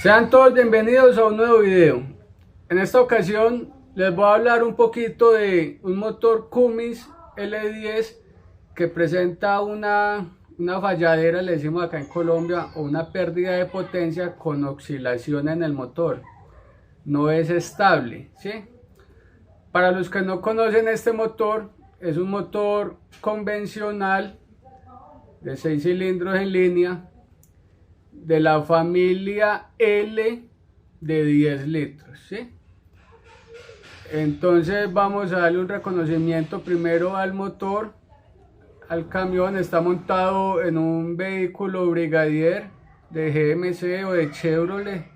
Sean todos bienvenidos a un nuevo video. En esta ocasión les voy a hablar un poquito de un motor Cummins L10 que presenta una falladera, le decimos acá en Colombia, o una pérdida de potencia con oscilación en el motor. No es estable, ¿sí? Para los que no conocen este motor, es un motor convencional de 6 cilindros en línea de la familia L de 10 litros, ¿sí? Entonces vamos a darle un reconocimiento primero al motor, al camión. Está montado en un vehículo Brigadier de GMC o de Chevrolet.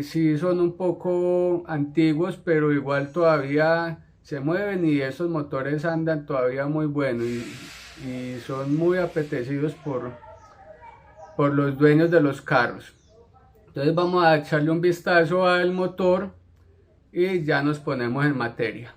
Sí son un poco antiguos, pero igual todavía se mueven y esos motores andan todavía muy buenos y son muy apetecidos por los dueños de los carros. Entonces vamos a echarle un vistazo al motor y ya nos ponemos en materia.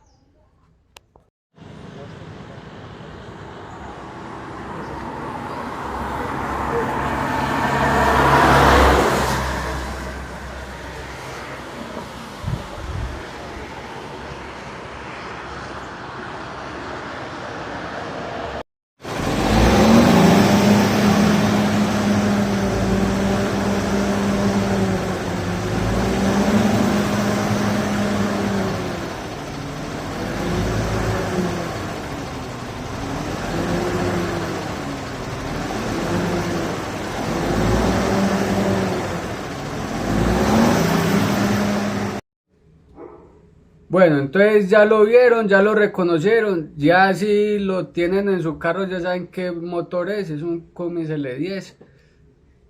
Bueno, entonces ya lo vieron, ya lo reconocieron, ya si lo tienen en su carro ya saben qué motor es un Cummins L10.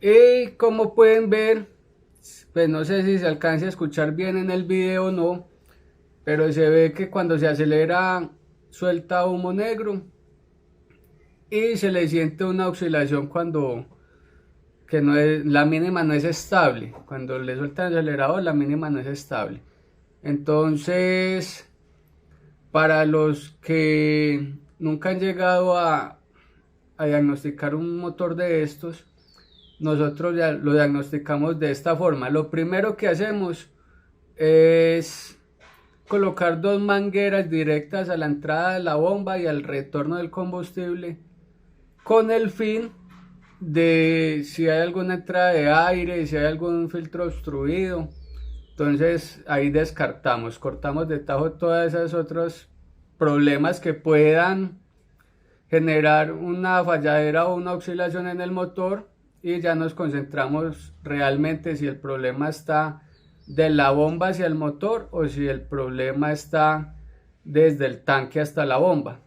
Y como pueden ver, pues no sé si se alcance a escuchar bien en el video o no, pero se ve que cuando se acelera suelta humo negro y se le siente una oscilación cuando que no es, la mínima no es estable. Cuando le sueltan el acelerador la mínima no es estable. Entonces, para los que nunca han llegado a diagnosticar un motor de estos, nosotros ya lo diagnosticamos de esta forma. Lo primero que hacemos es colocar dos mangueras directas a la entrada de la bomba y al retorno del combustible con el fin de si hay alguna entrada de aire, si hay algún filtro obstruido. Entonces ahí descartamos, cortamos de tajo todas esas otros problemas que puedan generar una falladera o una oscilación en el motor y ya nos concentramos realmente si el problema está de la bomba hacia el motor o si el problema está desde el tanque hasta la bomba.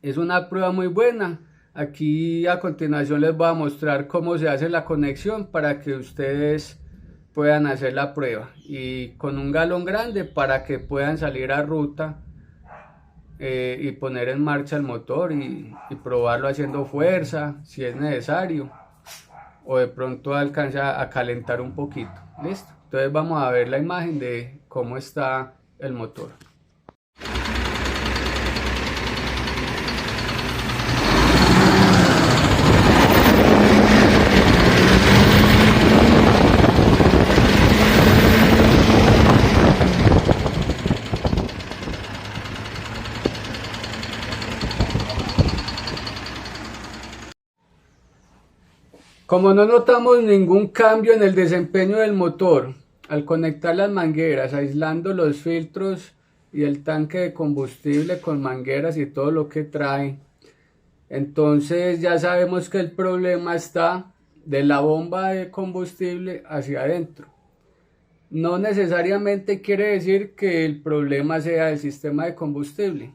Es una prueba muy buena. Aquí a continuación les voy a mostrar cómo se hace la conexión para que ustedes puedan hacer la prueba y con un galón grande para que puedan salir a ruta y poner en marcha el motor y probarlo haciendo fuerza si es necesario o de pronto alcanza a calentar un poquito. Listo, entonces vamos a ver la imagen de cómo está el motor. Como no notamos ningún cambio en el desempeño del motor al conectar las mangueras, aislando los filtros y el tanque de combustible con mangueras y todo lo que trae, entonces ya sabemos que el problema está de la bomba de combustible hacia adentro. No necesariamente quiere decir que el problema sea el sistema de combustible.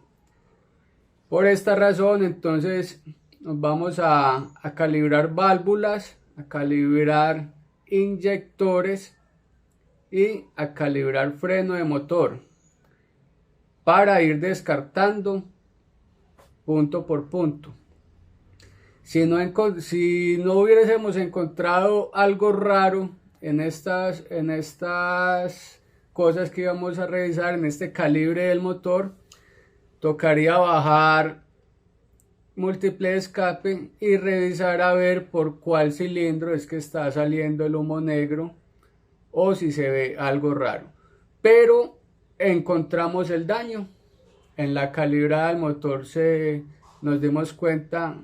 Por esta razón, entonces nos vamos a calibrar válvulas, a calibrar inyectores y a calibrar freno de motor para ir descartando punto por punto. Si no hubiésemos encontrado algo raro en estas cosas que íbamos a revisar, en este calibre del motor, tocaría bajar múltiple escape y revisar a ver por cuál cilindro es que está saliendo el humo negro o si se ve algo raro. Pero encontramos el daño. En la calibrada del motor nos dimos cuenta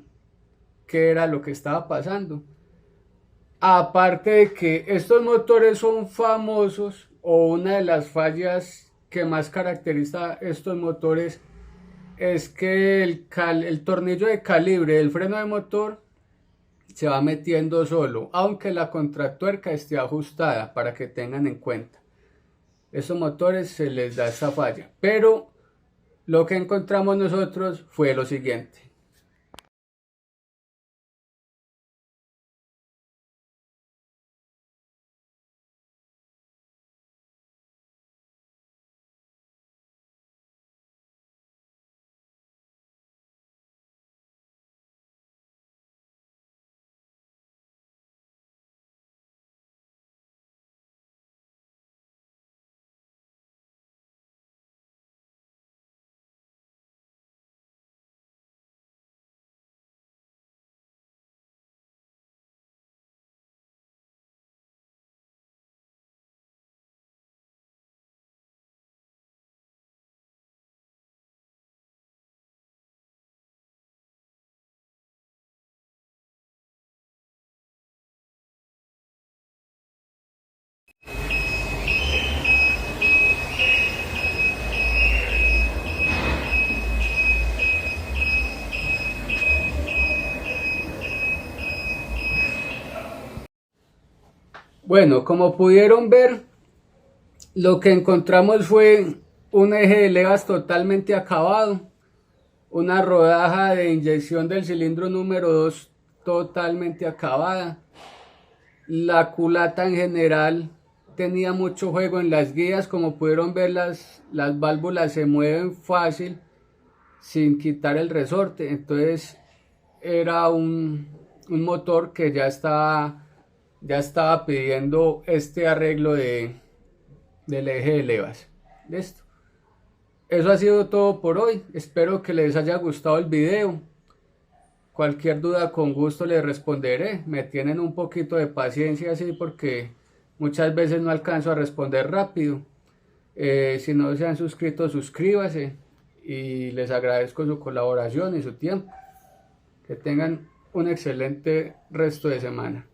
que era lo que estaba pasando. Aparte de que estos motores son famosos, o una de las fallas que más caracteriza estos motores es que el tornillo de calibre del freno de motor se va metiendo solo, aunque la contratuerca esté ajustada, para que tengan en cuenta. Estos motores se les da esta falla, pero lo que encontramos nosotros fue lo siguiente. Bueno, como pudieron ver, lo que encontramos fue un eje de levas totalmente acabado, una rodaja de inyección del cilindro número 2 totalmente acabada. La culata en general tenía mucho juego en las guías. Como pudieron ver, las válvulas se mueven fácil sin quitar el resorte. Entonces era un motor que ya estaba pidiendo este arreglo del eje de levas. Listo. Eso ha sido todo por hoy. Espero que les haya gustado el video. Cualquier duda con gusto les responderé. Me tienen un poquito de paciencia así, porque muchas veces no alcanzo a responder rápido. Si no se han suscrito, suscríbase, y les agradezco su colaboración y su tiempo. Que tengan un excelente resto de semana.